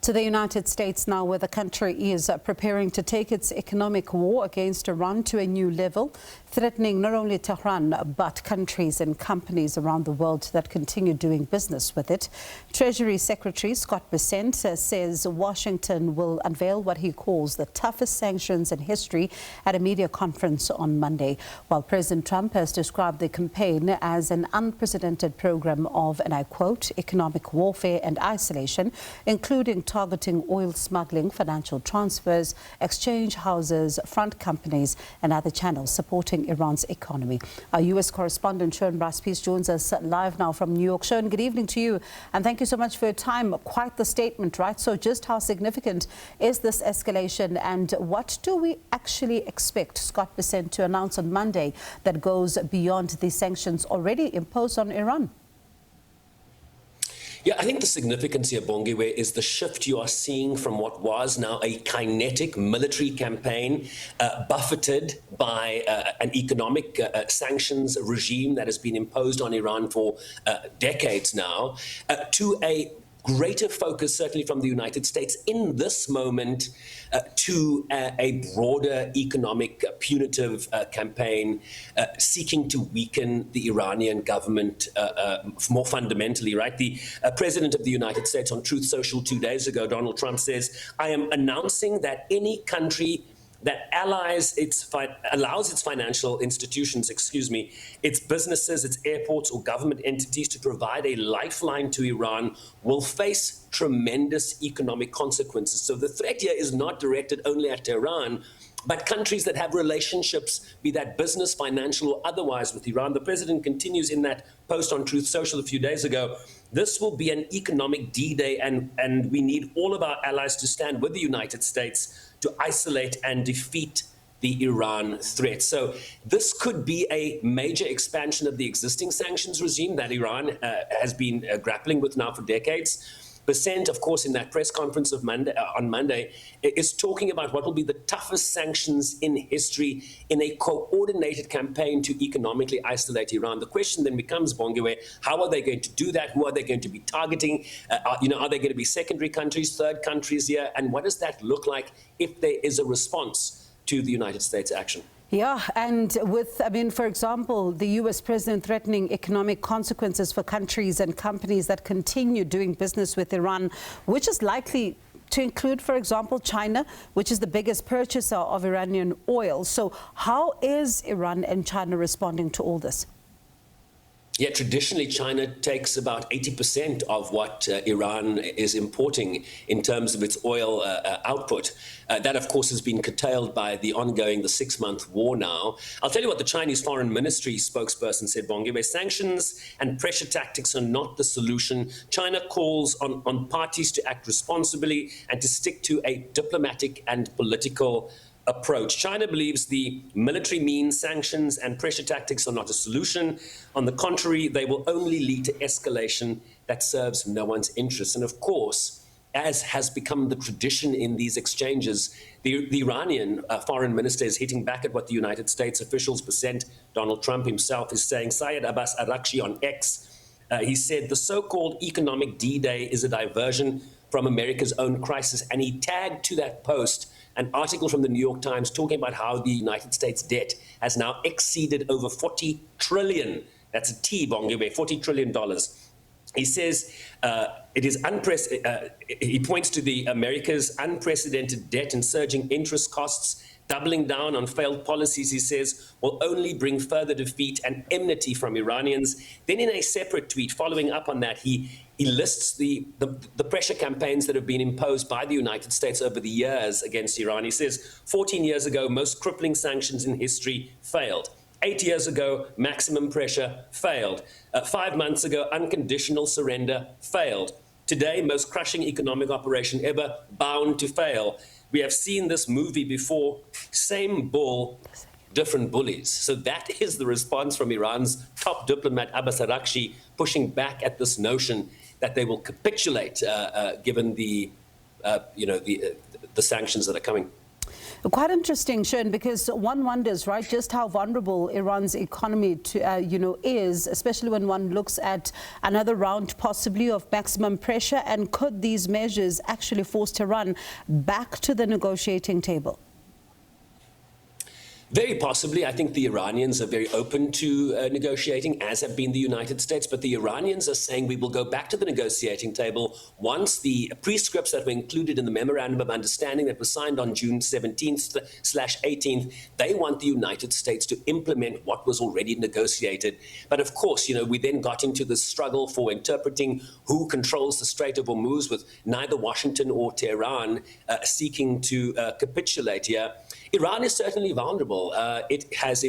To the United States now, where the country is preparing to take its economic war against Iran to a new level, threatening not only Tehran but countries and companies around the world that continue doing business with it. Treasury Secretary Scott Bessent says Washington will unveil what he calls the toughest sanctions in history at a media conference on Monday, while President Trump has described the campaign as an unprecedented program of, and I quote, economic warfare and isolation, including targeting oil smuggling, financial transfers, exchange houses, front companies and other channels supporting Iran's economy. Our U.S. correspondent Sherwin Bryce-Pease joins us live now from New York. Sherwin, good evening to you and thank you so much for your time. Quite the statement, right? So just how significant is this escalation and what do we actually expect Scott Bessent to announce on Monday that goes beyond the sanctions already imposed on Iran? Yeah, I think the significance here, Bongiwe, is the shift you are seeing from what was now a kinetic military campaign buffeted by an economic sanctions regime that has been imposed on Iran for decades now, to a greater focus, certainly from the United States in this moment, to a broader economic punitive campaign seeking to weaken the Iranian government more fundamentally, right? The President of the United States on Truth Social 2 days ago, Donald Trump, says, I am announcing that any country that allows its financial institutions, its businesses, its airports or government entities to provide a lifeline to Iran will face tremendous economic consequences. So the threat here is not directed only at Tehran, but countries that have relationships, be that business, financial, or otherwise, with Iran. The president continues in that post on Truth Social a few days ago. This will be an economic D-Day, and we need all of our allies to stand with the United States to isolate and defeat the Iran threat. So this could be a major expansion of the existing sanctions regime that Iran has been grappling with now for decades. Bessent, of course, in that press conference on Monday, is talking about what will be the toughest sanctions in history in a coordinated campaign to economically isolate Iran. The question then becomes, Bongiwe, how are they going to do that? Who are they going to be targeting? Are they going to be secondary countries, third countries here? And what does that look like if there is a response to the United States action? Yeah, and with, for example, the U.S. president threatening economic consequences for countries and companies that continue doing business with Iran, which is likely to include, for example, China, which is the biggest purchaser of Iranian oil. So how is Iran and China responding to all this? Yeah, traditionally, China takes about 80% of what Iran is importing in terms of its oil output. That, of course, has been curtailed by the 6-month war now. I'll tell you what the Chinese Foreign Ministry spokesperson said, Bongiwe. Sanctions and pressure tactics are not the solution. China calls on parties to act responsibly and to stick to a diplomatic and political approach. China believes the military means, sanctions and pressure tactics are not a solution. On the contrary, they will only lead to escalation that serves no one's interests. And of course, as has become the tradition in these exchanges, the Iranian foreign minister is hitting back at what the United States officials, Bessent, Donald Trump himself, is saying. Syed Abbas Araghchi on X, he said the so-called economic D-Day is a diversion from America's own crisis. And he tagged to that post an article from the New York Times talking about how the United States debt has now exceeded over 40 trillion. That's a T, Bongiwe, $40 trillion. He says it is he points to the America's unprecedented debt and surging interest costs. Doubling down on failed policies, he says, will only bring further defeat and enmity from Iranians. Then in a separate tweet following up on that, he lists the pressure campaigns that have been imposed by the United States over the years against Iran. He says, 14 years ago, most crippling sanctions in history failed. 8 years ago, maximum pressure failed. 5 months ago, unconditional surrender failed. Today, most crushing economic operation ever, bound to fail. We have seen this movie before, same bull, different bullies. So that is the response from Iran's top diplomat, Abbas Araghchi, pushing back at this notion that they will capitulate given the sanctions that are coming. Quite interesting, Sherwin, because one wonders, right, just how vulnerable Iran's economy is, especially when one looks at another round possibly of maximum pressure. And could these measures actually force Tehran back to the negotiating table? Very possibly. I think the Iranians are very open to negotiating, as have been the United States. But the Iranians are saying we will go back to the negotiating table once the prescripts that were included in the Memorandum of Understanding that was signed on June 17th/18th, they want the United States to implement what was already negotiated. But of course, we then got into the struggle for interpreting who controls the Strait of Hormuz, with neither Washington or Tehran seeking to capitulate here. Iran is certainly vulnerable. It has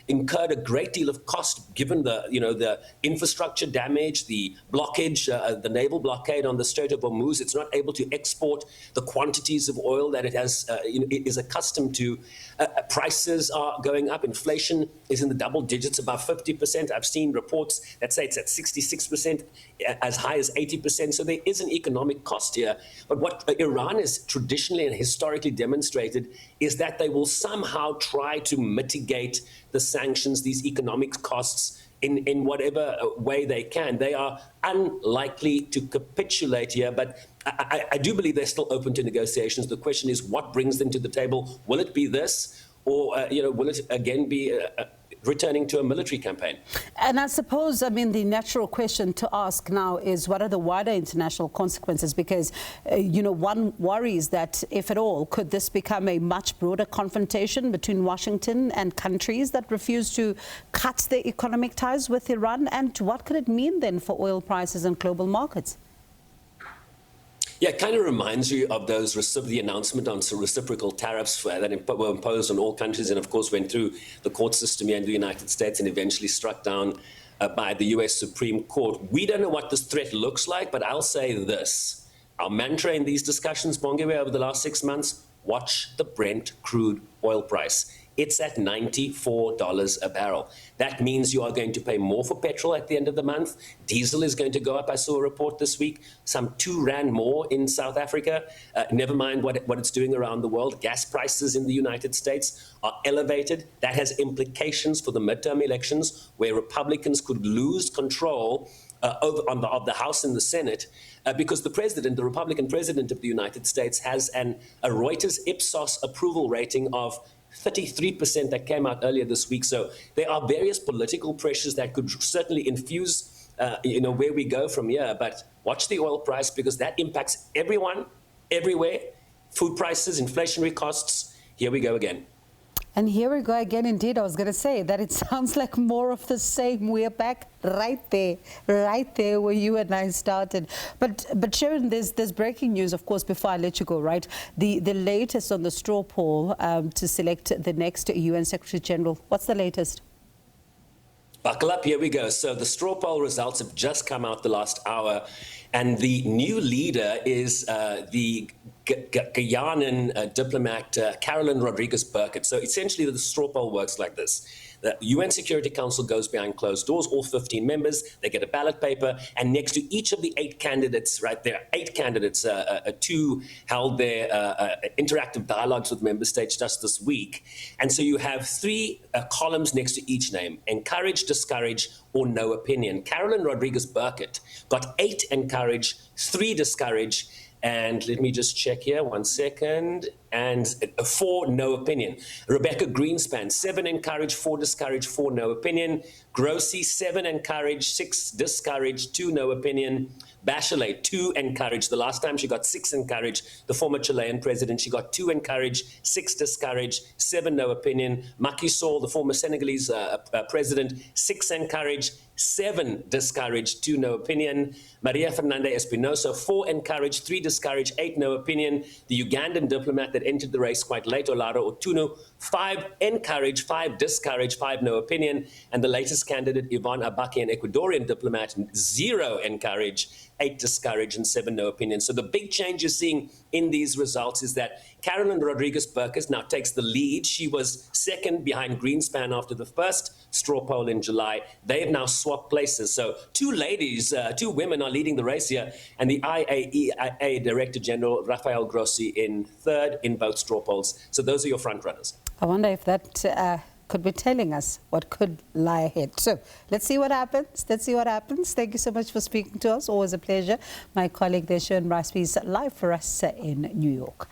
incurred a great deal of cost, given the infrastructure damage, the blockage, the naval blockade on the Strait of Hormuz. It's not able to export the quantities of oil that it has is accustomed to. Prices are going up. Inflation is in the double digits, above 50%. I've seen reports that say it's at 66%, as high as 80%. So there is an economic cost here. But what Iran has traditionally and historically demonstrated is that they will somehow try to mitigate the sanctions, these economic costs, in whatever way they can. They are unlikely to capitulate here, but I do believe they're still open to negotiations. The question is, what brings them to the table? Will it be this, or will it again be returning to a military campaign? And I suppose, the natural question to ask now is, what are the wider international consequences? Because, one worries that, if at all, could this become a much broader confrontation between Washington and countries that refuse to cut their economic ties with Iran? And what could it mean then for oil prices and global markets? Yeah, it kind of reminds you of the announcement on reciprocal tariffs that were imposed on all countries, and of course went through the court system here in the United States and eventually struck down by the US Supreme Court. We don't know what this threat looks like, but I'll say this. Our mantra in these discussions, Bongewe, over the last 6 months: watch the Brent crude oil price. It's at $94 a barrel. That means you are going to pay more for petrol at the end of the month. Diesel is going to go up. I saw a report this week, some 2 rand more in South Africa. Never mind what it's doing around the world. Gas prices in the United States are elevated. That has implications for the midterm elections, where Republicans could lose control of the House and the Senate, because the Republican president of the United States has a Reuters Ipsos approval rating of 33% that came out earlier this week. So there are various political pressures that could certainly infuse, where we go from here. But watch the oil price, because that impacts everyone, everywhere. Food prices, inflationary costs. Here we go again. And here we go again, indeed. I was going to say that it sounds like more of the same. We're back right there where you and I started. But Sherwin, there's breaking news, of course, before I let you go, right? The latest on the straw poll to select the next UN Secretary General. What's the latest? Buckle up, here we go. So the straw poll results have just come out the last hour, and the new leader is the Guyanian diplomat Carolyn Rodriguez-Burkett. So essentially the straw poll works like this. The UN Security Council goes behind closed doors, all 15 members, they get a ballot paper, and next to each of the 8 candidates, right, there are 8 candidates, 2 held their interactive dialogues with member states just this week. And so you have 3 columns next to each name: encourage, discourage, or no opinion. Carolyn Rodriguez-Burkett got 8 encourage, 3 discourage, and let me just check here, 1 second, and 4 no opinion. Rebecca Greenspan, 7 encourage, 4 discourage, 4 no opinion. Grossi, 7 encourage, 6 discourage, 2 no opinion. Bachelet, 2 encourage. The last time she got 6 encourage, the former Chilean president, she got 2 encourage, 6 discourage, 7 no opinion. Macky Sall, the former Senegalese president, 6 encourage, 7 discourage, 2 no opinion. Maria Fernanda Espinosa, 4 encourage, 3 discourage, 8 no opinion. The Ugandan diplomat that entered the race quite late, Olara Otunu, 5 encourage, 5 discourage, 5 no opinion. And the latest candidate, Yvonne Abaki, an Ecuadorian diplomat, 0 encourage, 8 discourage, and 7 no opinion. So the big change you're seeing in these results is that Carolyn Rodriguez-Burkett now takes the lead. She was second behind Greenspan after the first straw poll in July. They have now swapped swap places. So two ladies, two women are leading the race here, and the IAEA Director General Rafael Grossi in third in both straw polls. So those are your front runners. I wonder if that could be telling us what could lie ahead. So let's see what happens. Let's see what happens. Thank you so much for speaking to us. Always a pleasure. My colleague there, Sherwin Bryce-Pease, live for us in New York.